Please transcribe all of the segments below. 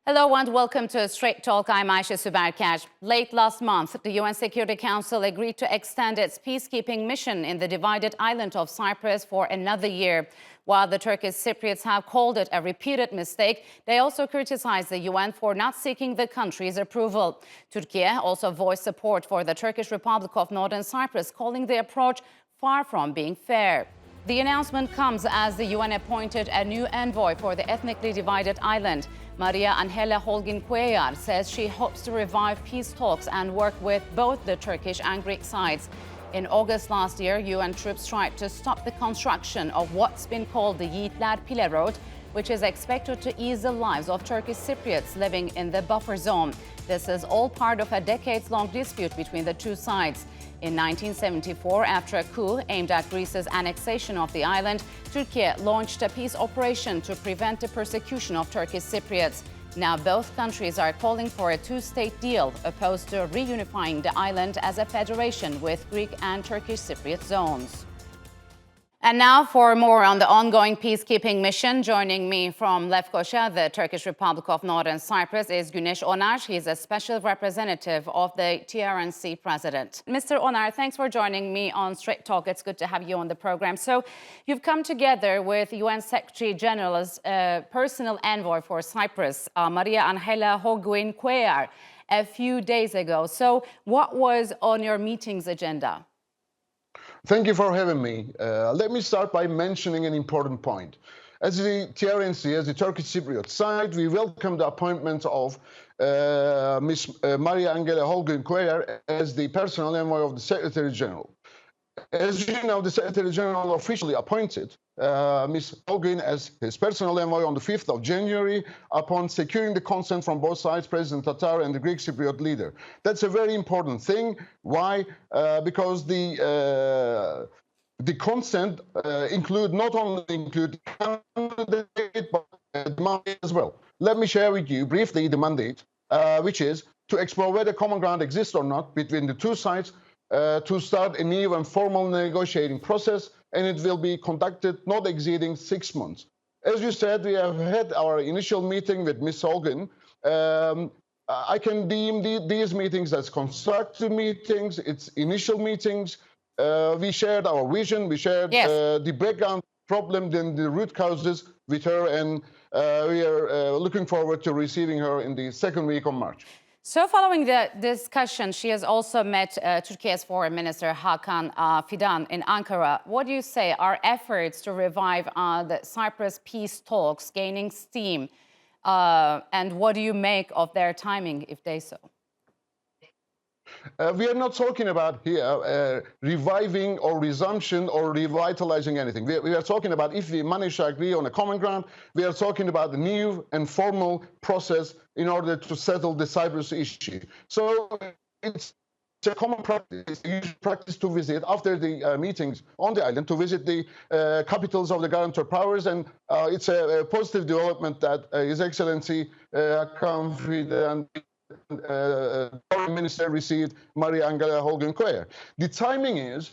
Hello and welcome to Straight Talk. I'm Ayşe Süberker. Late last month, the UN Security Council agreed to extend its peacekeeping mission in the divided island of Cyprus for another year. While the Turkish Cypriots have called it a repeated mistake, they also criticized the UN for not seeking the country's approval. Türkiye also voiced support for the Turkish Republic of Northern Cyprus, calling the approach far from being fair. The announcement comes as the UN appointed a new envoy for the ethnically divided island. María Anhela Holgin Kueyyar says she hopes to revive peace talks and work with both the Turkish and Greek sides. In August last year, UN troops tried to stop the construction of what's been called the Yigitler-Pile road, which is expected to ease the lives of Turkish Cypriots living in the buffer zone. This is all part of a decades-long dispute between the two sides. In 1974, after a coup aimed at Greece's annexation of the island, Türkiye launched a peace operation to prevent the persecution of Turkish Cypriots. Now both countries are calling for a two-state deal, opposed to reunifying the island as a federation with Greek and Turkish Cypriot zones. And now for more on the ongoing peacekeeping mission, joining me from Lefkoşa, the Turkish Republic of Northern Cyprus, is Güneş Onar. He's a special representative of the TRNC president. Mr. Onar, thanks for joining me on Straight Talk. It's good to have you on the program. So you've come together with UN Secretary General's personal envoy for Cyprus, María Anhela Holgin Kueyyar, a few days ago. So what was on your meeting's agenda? Thank you for having me. Let me start by mentioning an important point. As the TRNC, as the Turkish Cypriot side, we welcome the appointment of Ms. María Anhela Holgin Kueyyar as the personal envoy of the Secretary General. As you know, the Secretary General officially appointed Ms. Holgin as his personal envoy on the 5th of January upon securing the consent from both sides, President Tatar and the Greek Cypriot leader. That's a very important thing. Why? Because the consent not only include candidate, but the mandate as well. Let me share with you briefly the mandate, which is to explore whether common ground exists or not between the two sides, to start a new and formal negotiating process, and it will be conducted not exceeding 6 months. As you said, we have had our initial meeting with Ms. Holgin. I can deem these meetings as constructive meetings. It's initial meetings. We shared our vision. We shared the background problem and the root causes with her, and we are looking forward to receiving her in the second week of March. So following the discussion, she has also met Turkey's Foreign Minister Hakan Fidan in Ankara. What do you say are efforts to revive the Cyprus peace talks gaining steam? And what do you make of their timing, if they so? We are not talking about here reviving or resumption or revitalizing anything. We are talking about if we manage to agree on a common ground, we are talking about a new and formal process in order to settle the Cyprus issue. So it's a common practice, usual practice to visit after the meetings on the island, to visit the capitals of the guarantor powers, and it's a positive development that His Excellency Hakan Fidan, Foreign Minister, received María Anhela Holgin Kueyyar. The timing is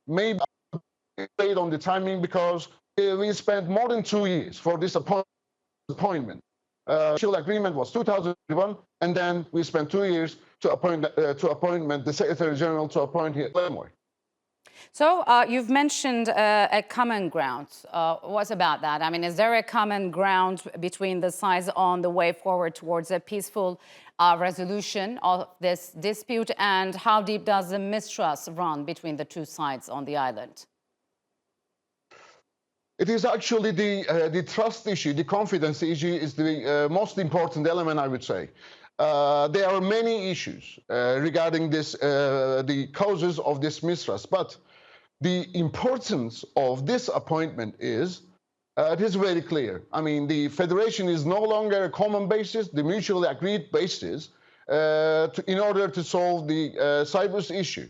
maybe played on the timing because we spent more than 2 years for this appointment. Initial agreement was 2001, and then we spent 2 years to appointment the Secretary General to appoint his envoy. So you've mentioned a common ground. What about that? I mean, is there a common ground between the sides on the way forward towards a peaceful resolution of this dispute? And how deep does the mistrust run between the two sides on the island? It is actually the trust issue, the confidence issue is the most important element, I would say. There are many issues regarding this, the causes of this mistrust, but the importance of this appointment is, it is very clear. I mean, the federation is no longer a common basis, the mutually agreed basis, in order to solve the Cyprus issue.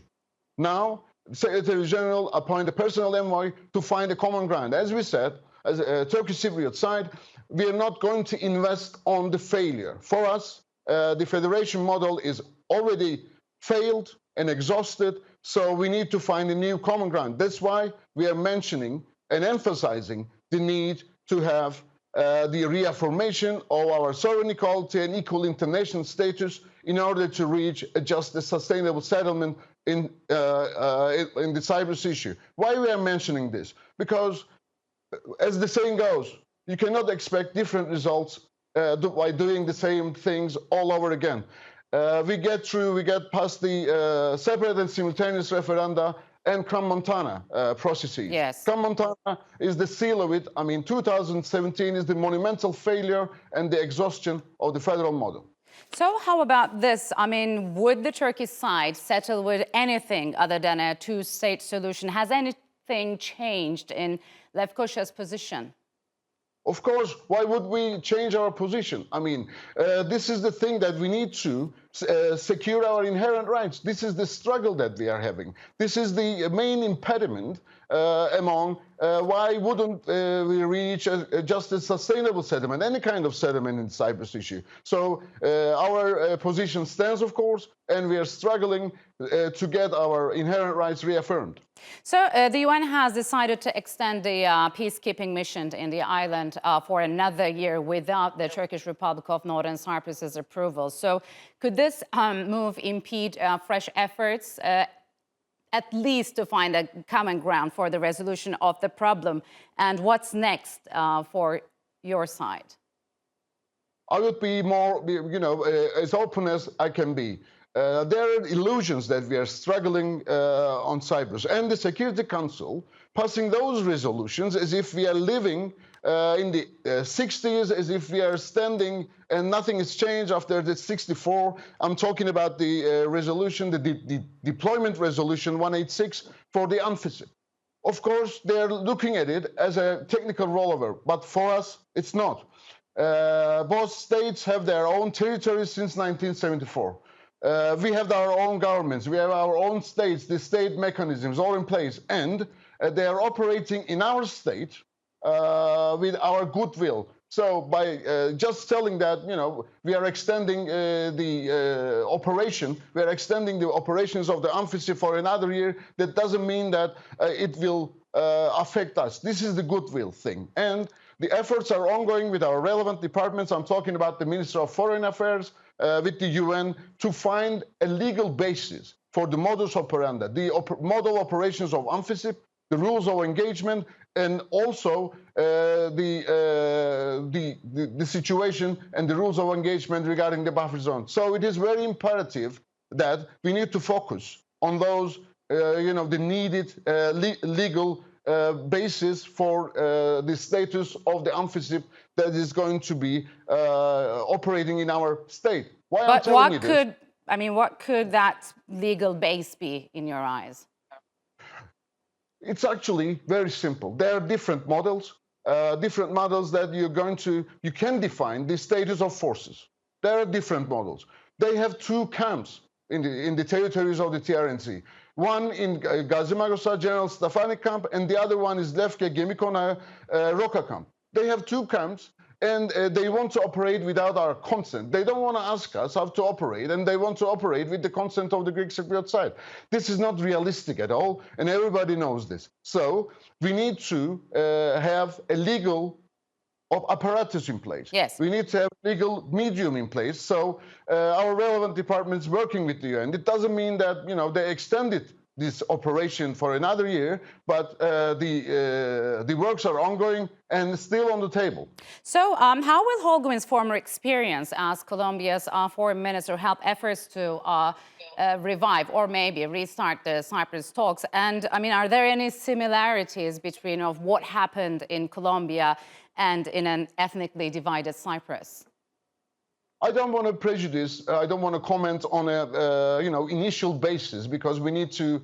Now, the Secretary General appoint a personal envoy to find a common ground. As we said, as a Turkish Cypriot side, we are not going to invest on the failure. For us, the federation model is already failed and exhausted, so we need to find a new common ground. That's why we are mentioning and emphasizing the need to have the reaffirmation of our sovereign equality and equal international status in order to reach a just and sustainable settlement in the Cyprus issue. Why we are mentioning this? Because, as the saying goes, you cannot expect different results by doing the same things all over again. We get past the separate and simultaneous referenda and Crans-Montana processes. Yes. Crans-Montana is the seal of it. I mean, 2017 is the monumental failure and the exhaustion of the federal model. So how about this? I mean, would the Turkish side settle with anything other than a two-state solution? Has anything changed in Lefkoşa's position? Of course, why would we change our position? I mean, this is the thing that we need to secure our inherent rights. This is the struggle that we are having. This is the main impediment among why wouldn't we reach just a sustainable settlement, any kind of settlement in the Cyprus issue. So our position stands, of course, and we are struggling to get our inherent rights reaffirmed. So the UN has decided to extend the peacekeeping mission in the island for another year without the Turkish Republic of Northern Cyprus's approval. So could this move impede fresh efforts, at least to find a common ground for the resolution of the problem? And what's next for your side? I would be more, as open as I can be. There are illusions that we are struggling on Cyprus, and the Security Council passing those resolutions as if we are living in the 60s, as if we are standing and nothing has changed after the 64. I'm talking about the resolution, the deployment resolution 186 for the UNFICYP. Of course, they're looking at it as a technical rollover, but for us, it's not. Both states have their own territories since 1974. We have our own governments, we have our own states, the state mechanisms all in place, and they are operating in our state with our goodwill. So by just telling that, we are extending the operation, we are extending the operations of the UNFICYP for another year, that doesn't mean that it will affect us. This is the goodwill thing. And the efforts are ongoing with our relevant departments. I'm talking about the Minister of Foreign Affairs, with the UN, to find a legal basis for the modus operandi, the model operations of UNFICYP, the rules of engagement, and also the situation and the rules of engagement regarding the buffer zone. So it is very imperative that we need to focus on those, the needed legal basis for the status of the UNFICYP that is going to be operating in our state. Why I'm telling you this? What could that legal base be in your eyes? It's actually very simple. There are different models that you can define the status of forces. There are different models. They have two camps in the territories of the TRNC. One in Gazimagosa General Stefani camp, and the other one is Lefke Gemikona Roka camp. They have two camps, and they want to operate without our consent. They don't want to ask us how to operate, and they want to operate with the consent of the Greek Cypriot side. This is not realistic at all, and everybody knows this. So we need to have a legal apparatus in place. Yes. We need to have legal medium in place. So our relevant departments working with the UN. It doesn't mean that they extended this operation for another year, but the works are ongoing and still on the table. So how will Holguin's former experience as Colombia's foreign minister help efforts to revive or maybe restart the Cyprus talks? And are there any similarities between what happened in Colombia and in an ethnically divided Cyprus? I don't want to prejudice. I don't want to comment on a initial basis, because we need to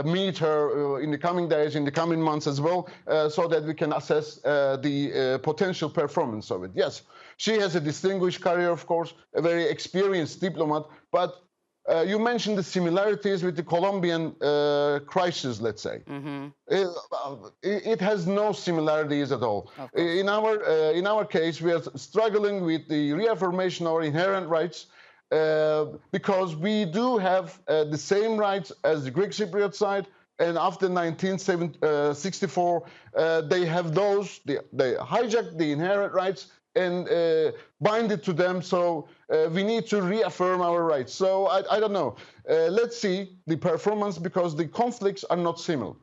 meet her in the coming days, in the coming months as well, so that we can assess the potential performance of it. Yes, she has a distinguished career, of course, a very experienced diplomat, but you mentioned the similarities with the Colombian crisis, let's say. Mm-hmm. It has no similarities at all. In our case, we are struggling with the reaffirmation of our inherent rights because we do have the same rights as the Greek Cypriot side. And after 1964, they have those, they hijack the inherent rights and bind it to them. So we need to reaffirm our rights. So I don't know. Let's see the performance because the conflicts are not similar.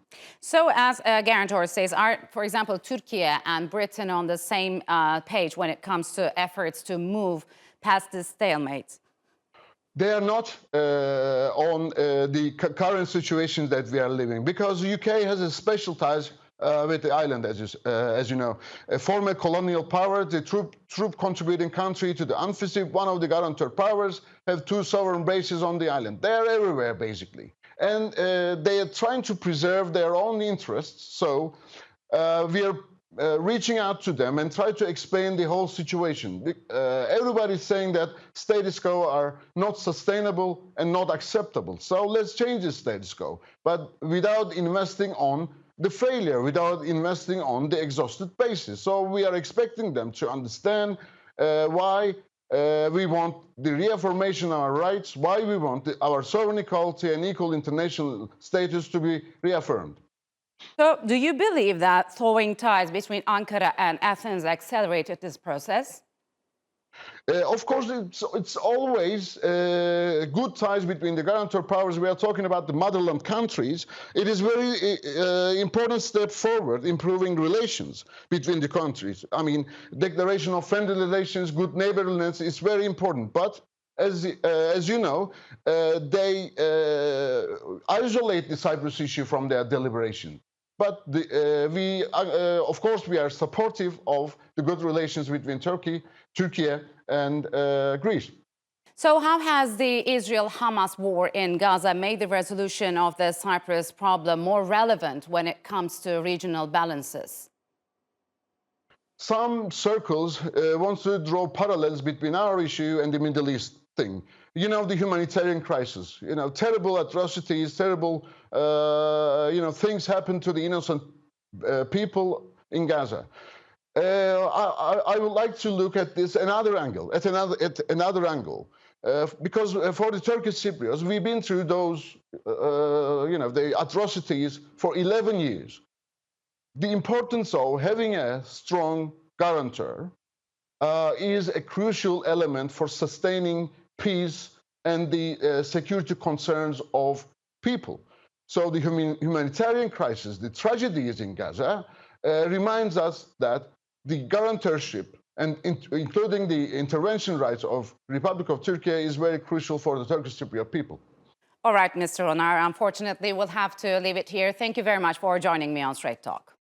So as Guarantor says, are, for example, Türkiye and Britain on the same page when it comes to efforts to move past this stalemate? They are not on the current situations that we are living because the UK has a special ties with the island, as you know. A former colonial power, the troop contributing country to the UNFICYP, one of the guarantor powers, have 2 sovereign bases on the island. They are everywhere, basically. And they are trying to preserve their own interests. So we are reaching out to them and try to explain the whole situation. Everybody's saying that status quo are not sustainable and not acceptable. So let's change the status quo, but without investing on the failure, without investing on the exhausted basis. So we are expecting them to understand why we want the reaffirmation of our rights, why we want our sovereign equality and equal international status to be reaffirmed. So do you believe that thawing ties between Ankara and Athens accelerated this process? Of course, it's always good ties between the guarantor powers. We are talking about the motherland countries. It is very important step forward, improving relations between the countries. I mean, declaration of friendly relations, good neighborliness is very important. But as you know, they isolate the Cyprus issue from their deliberation. But of course, we are supportive of the good relations between Türkiye, and Greece. So how has the Israel-Hamas war in Gaza made the resolution of the Cyprus problem more relevant when it comes to regional balances? Some circles want to draw parallels between our issue and the Middle East thing. You know, the humanitarian crisis, you know, terrible atrocities, terrible, things happen to the innocent people in Gaza. I would like to look at this another angle, because for the Turkish Cypriots, we've been through those, the atrocities for 11 years. The importance of having a strong guarantor is a crucial element for sustaining peace and the security concerns of people. So the humanitarian crisis, the tragedies in Gaza, reminds us that the guarantorship, and including the intervention rights of Republic of Turkey, is very crucial for the Turkish Cypriot people. All right, Mr. Onar, unfortunately, we'll have to leave it here. Thank you very much for joining me on Straight Talk.